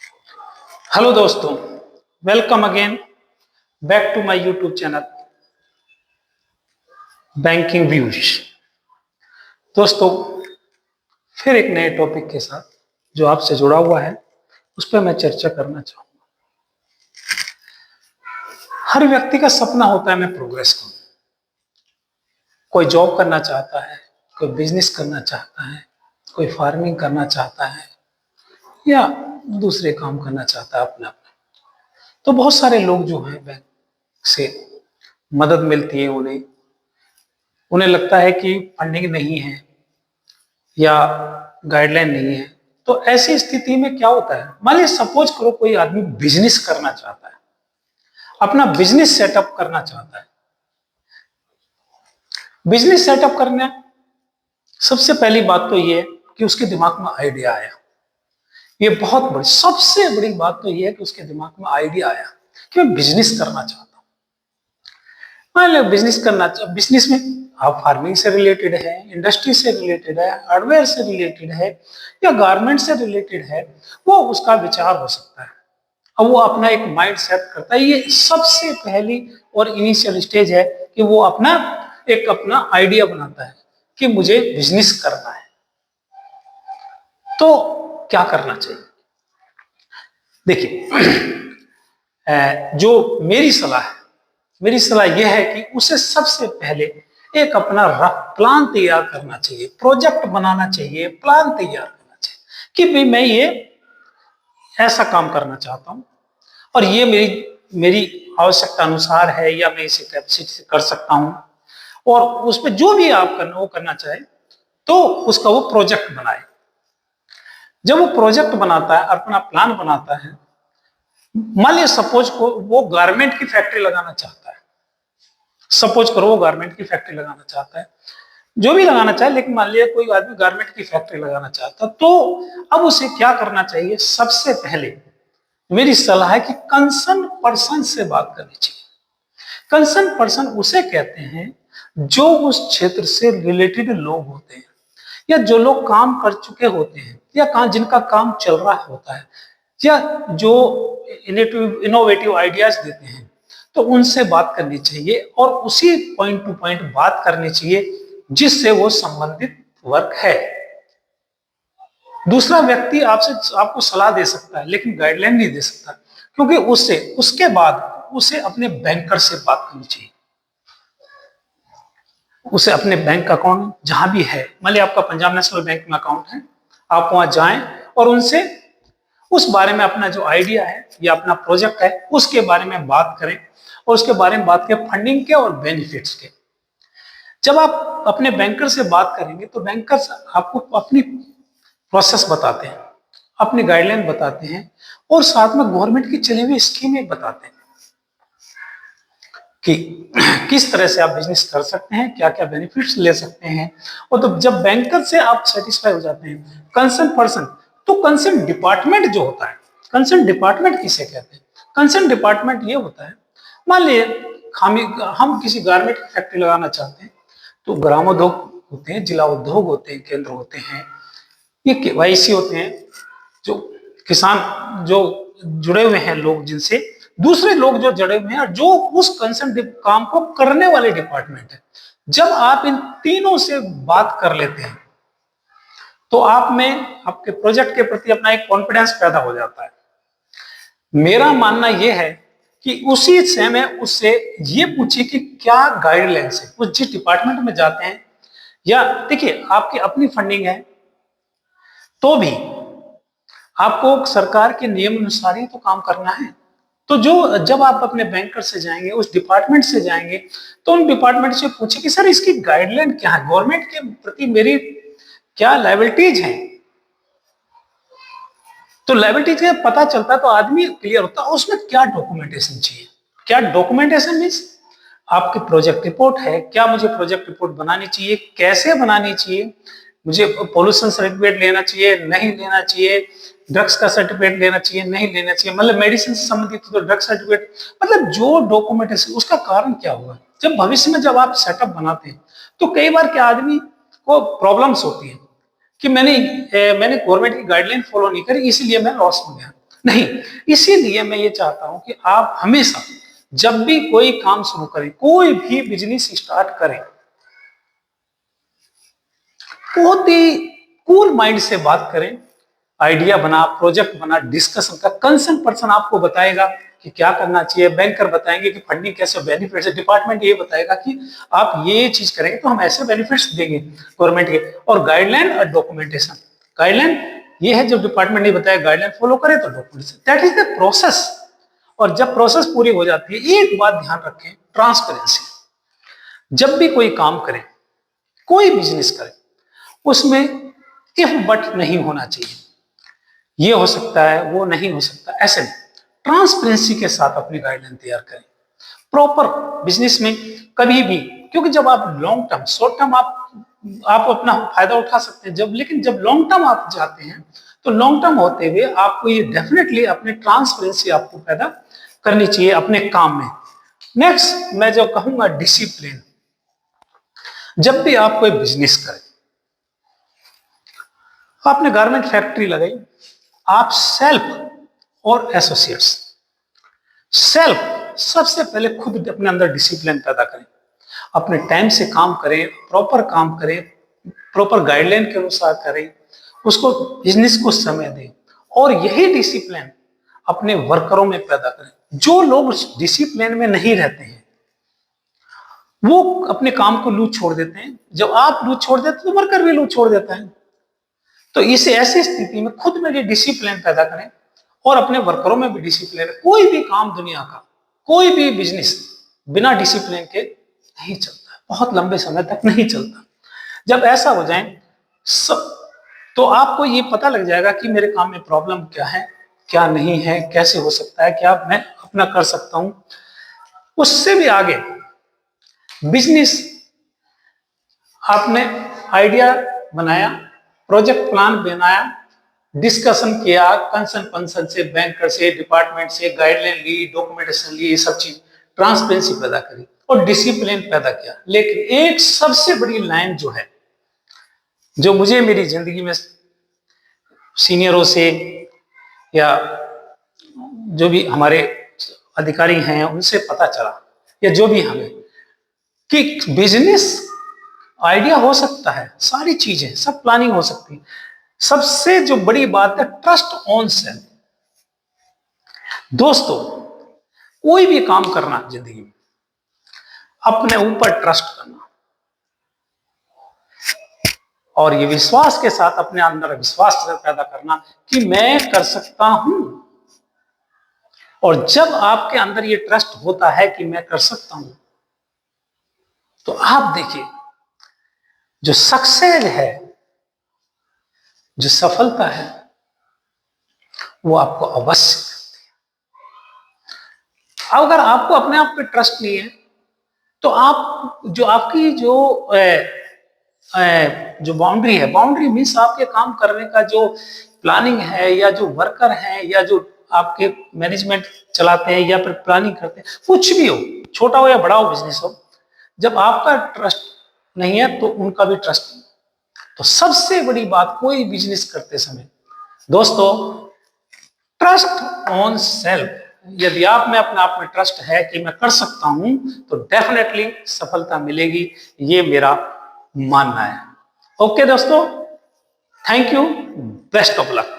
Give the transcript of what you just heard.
Hello दोस्तों, welcome again back to my YouTube channel banking views. दोस्तों, फिर एक नए टॉपिक के साथ जो आपसे जुड़ा हुआ है उस पर मैं चर्चा करना चाहूंगा। हर व्यक्ति का सपना होता है मैं प्रोग्रेस करूं। कोई जॉब करना चाहता है, कोई बिजनेस करना चाहता है, कोई फार्मिंग करना चाहता है या दूसरे काम करना चाहता है अपना अपना। तो बहुत सारे लोग जो हैं बैंक से मदद मिलती है उन्हें उन्हें लगता है कि फंडिंग नहीं है या गाइडलाइन नहीं है। तो ऐसी स्थिति में क्या होता है, मान लीजिए सपोज करो कोई आदमी बिजनेस करना चाहता है, अपना बिजनेस सेटअप करना चाहता है। बिजनेस सेटअप करने सबसे पहली बात तो ये है कि उसके दिमाग में आइडिया आया। ये बहुत बड़ी सबसे बड़ी बात तो ये है कि उसके दिमाग में आइडिया आया कि मैं बिजनेस करना चाहता हूं। मान लो बिजनेस में आप फार्मिंग से रिलेटेड है, इंडस्ट्री से रिलेटेड है, हार्डवेयर से रिलेटेड है या गारमेंट से रिलेटेड है, वो उसका विचार हो सकता है। अब वो अपना एक माइंड सेट करता है। ये सबसे पहली और इनिशियल स्टेज है कि वो अपना आइडिया बनाता है कि मुझे बिजनेस करना है। तो क्या करना चाहिए? देखिए, जो मेरी सलाह यह है कि उसे सबसे पहले एक अपना रफ प्लान तैयार करना चाहिए, प्रोजेक्ट बनाना चाहिए, प्लान तैयार करना चाहिए कि भाई मैं ये ऐसा काम करना चाहता हूं और ये मेरी मेरी आवश्यकता अनुसार है या मैं इसे कैपेसिटी से कर सकता हूं। और उसमें जो भी आप करना चाहे तो उसका वो प्रोजेक्ट बनाए। जब वो प्रोजेक्ट बनाता है, अपना प्लान बनाता है, मान लीजिए सपोज को वो गारमेंट की फैक्ट्री लगाना चाहता है, सपोज करो वो गारमेंट की फैक्ट्री लगाना चाहता है, जो भी लगाना चाहे, लेकिन मान लिया कोई आदमी गारमेंट की फैक्ट्री लगाना चाहता, तो अब उसे क्या करना चाहिए? सबसे पहले मेरी सलाह है कि कंसर्न पर्सन से बात करनी चाहिए। कंसर्न पर्सन उसे कहते हैं जो उस क्षेत्र से रिलेटेड लोग होते हैं या जो लोग काम कर चुके होते हैं या जिनका काम चल रहा होता है या जो इनोवेटिव आइडियाज देते हैं, तो उनसे बात करनी चाहिए और उसी पॉइंट टू पॉइंट बात करनी चाहिए जिससे वो संबंधित वर्क है। दूसरा व्यक्ति आपको सलाह दे सकता है लेकिन गाइडलाइन नहीं दे सकता, क्योंकि उसके बाद उसे अपने बैंकर से बात करनी चाहिए। उसे अपने बैंक अकाउंट जहां भी है, मान लीजिए आपका पंजाब नेशनल बैंक में अकाउंट है, आप वहां जाएं और उनसे उस बारे में अपना जो आइडिया है या अपना प्रोजेक्ट है उसके बारे में बात करें और उसके बारे में बात करें फंडिंग के और बेनिफिट्स के। जब आप अपने बैंकर से बात करेंगे तो बैंकर्स आपको अपनी प्रोसेस बताते हैं, अपनी गाइडलाइन बताते हैं और साथ में गवर्नमेंट की चली हुई स्कीमें बताते हैं कि किस तरह से आप बिजनेस कर सकते हैं, क्या क्या बेनिफिट्स ले सकते हैं। और तो जब बैंकर से आप सेटिस्फाई हो जाते हैं, कंसर्न पर्सन, तो कंसर्न डिपार्टमेंट जो होता है, कंसर्न डिपार्टमेंट किसे कहते हैं? कंसर्न डिपार्टमेंट ये होता है, मान लीजिए हम किसी गारमेंट की फैक्ट्री लगाना चाहते हैं, तो ग्रामोद्योग होते हैं, जिला उद्योग होते हैं, केंद्र होते हैं, ये केवाईसी होते हैं, जो किसान जो जुड़े हुए हैं लोग, जिनसे दूसरे लोग जो जुड़े हुए हैं और जो उस कंसर्न काम को करने वाले डिपार्टमेंट है। जब आप इन तीनों से बात कर लेते हैं तो आप में आपके प्रोजेक्ट के प्रति अपना एक कॉन्फिडेंस पैदा हो जाता है। मेरा मानना यह है कि उसी समय उससे ये पूछिए कि क्या गाइडलाइंस है, उस जिस डिपार्टमेंट में जाते हैं, या देखिए आपकी अपनी फंडिंग है तो भी आपको सरकार के नियम अनुसार ही तो काम करना है। तो जब आप अपने बैंकर से जाएंगे, उस डिपार्टमेंट से जाएंगे, तो उन डिपार्टमेंट से पूछे कि सर इसकी गाइडलाइन क्या है, गवर्नमेंट के प्रति मेरी क्या लायबिलिटीज हैं। तो लायबिलिटीज का पता चलता है तो आदमी क्लियर होता है उसमें क्या डॉक्यूमेंटेशन चाहिए। क्या डॉक्यूमेंटेशन मीन्स आपकी प्रोजेक्ट रिपोर्ट है, क्या मुझे प्रोजेक्ट रिपोर्ट बनानी चाहिए, कैसे बनानी चाहिए, मुझे पोल्यूशन सर्टिफिकेट लेना चाहिए, नहीं लेना चाहिए, ड्रग्स का सर्टिफिकेट लेना चाहिए, नहीं लेना चाहिए, मतलब मेडिसिन से संबंधित तो ड्रग सर्टिफिकेट, मतलब जो डॉक्यूमेंटेशन, उसका कारण क्या होगा। जब भविष्य में जब आप सेटअप बनाते हैं तो कई बार क्या आदमी को प्रॉब्लम्स होती है कि मैंने गवर्नमेंट की गाइडलाइन फॉलो नहीं करी इसलिए मैं लॉस हो गया। नहीं। इसीलिए मैं ये चाहता हूं कि आप हमेशा जब भी कोई काम शुरू करें, कोई भी बिजनेस स्टार्ट करें, बहुत ही कूल माइंड से बात करें। आइडिया बना, प्रोजेक्ट बना, डिस्कशन का, कंसर्न पर्सन आपको बताएगा कि क्या करना चाहिए, बैंकर बताएंगे कि फंडिंग कैसे, बेनिफिट्स, डिपार्टमेंट ये बताएगा कि आप ये चीज करेंगे तो हम ऐसे बेनिफिट्स देंगे गवर्नमेंट के, और गाइडलाइन और डॉक्यूमेंटेशन। गाइडलाइन ये है, जब डिपार्टमेंट ने बताया गाइडलाइन फॉलो करें तो documentation, that is the process. और जब प्रोसेस पूरी हो जाती है, एक बात ध्यान रखें, ट्रांसपेरेंसी। जब भी कोई काम करें, कोई बिजनेस करें, उसमें इफ बट नहीं होना चाहिए। ये हो सकता है, वो नहीं हो सकता, ऐसे नहीं। ट्रांसपेरेंसी के साथ अपनी गाइडलाइन तैयार करें प्रॉपर बिजनेस में कभी भी। क्योंकि जब आप लॉन्ग टर्म, शॉर्ट टर्म आप अपना फायदा उठा सकते हैं, जब जब लॉन्ग टर्म आप जाते हैं, तो लॉन्ग टर्म होते हुए आपको ये डेफिनेटली अपनी ट्रांसपेरेंसी आपको पैदा करनी चाहिए अपने काम में। नेक्स्ट मैं जो कहूंगा, डिसिप्लिन। जब भी आप कोई बिजनेस करें, आपने गारमेंट फैक्ट्री लगाई, आप सेल्फ और एसोसिएट्स, सेल्फ सबसे पहले खुद अपने अंदर डिसिप्लिन पैदा करें, अपने टाइम से काम करें, प्रॉपर काम करें, प्रॉपर गाइडलाइन के अनुसार करें, उसको बिजनेस को समय दें, और यही डिसिप्लिन अपने वर्करों में पैदा करें। जो लोग डिसिप्लिन में नहीं रहते हैं, वो अपने काम को लूज छोड़ देते हैं। जब आप लूज छोड़ देते हैं तो वर्कर भी लूज छोड़ देता है। तो इस ऐसी स्थिति में खुद में ये डिसिप्लिन पैदा करें और अपने वर्करों में भी डिसिप्लिन। कोई भी काम दुनिया का, कोई भी बिजनेस बिना डिसिप्लिन के नहीं चलता, बहुत लंबे समय तक नहीं चलता। जब ऐसा हो जाए सब, तो आपको ये पता लग जाएगा कि मेरे काम में प्रॉब्लम क्या है, क्या नहीं है, कैसे हो सकता है, क्या मैं अपना कर सकता हूं। उससे भी आगे बिजनेस, आपने आइडिया बनाया, प्रोजेक्ट प्लान बनाया, डिस्कशन किया कंसर्न पर्सन से, बैंकर से, डिपार्टमेंट से, गाइडलाइन ली, डॉक्यूमेंटेशन ली, ये सब चीज, ट्रांसपेरेंसी पैदा करी और डिसिप्लिन पैदा किया। लेकिन एक सबसे बड़ी लाइन जो है, जो मुझे मेरी जिंदगी में सीनियरों से या जो भी हमारे अधिकारी हैं उनसे पता चला, या जो भी हमें, कि बिजनेस आइडिया हो सकता है, सारी चीजें सब प्लानिंग हो सकती है, सबसे जो बड़ी बात है ट्रस्ट ऑन सेल्फ। दोस्तों, कोई भी काम करना जिंदगी में, अपने ऊपर ट्रस्ट करना और ये विश्वास के साथ अपने अंदर विश्वास पैदा करना कि मैं कर सकता हूं। और जब आपके अंदर ये ट्रस्ट होता है कि मैं कर सकता हूं, तो आप देखिए, जो सक्सेस है, जो सफलता है, वो आपको अवश्य मिलती है। अगर आपको अपने आप पे ट्रस्ट नहीं है, तो आप जो आपकी जो बाउंड्री है, बाउंड्री मीन्स आपके काम करने का जो प्लानिंग है, या जो वर्कर है, या जो आपके मैनेजमेंट चलाते हैं या फिर प्लानिंग करते हैं, कुछ भी हो, छोटा हो या बड़ा हो बिजनेस हो, जब आपका ट्रस्ट नहीं है तो उनका भी ट्रस्ट नहीं। तो सबसे बड़ी बात कोई बिजनेस करते समय, दोस्तों, ट्रस्ट ऑन सेल्फ। यदि आप में अपने आप में ट्रस्ट है कि मैं कर सकता हूं, तो डेफिनेटली सफलता मिलेगी, ये मेरा मानना है। ओके दोस्तों, thank you, best of luck.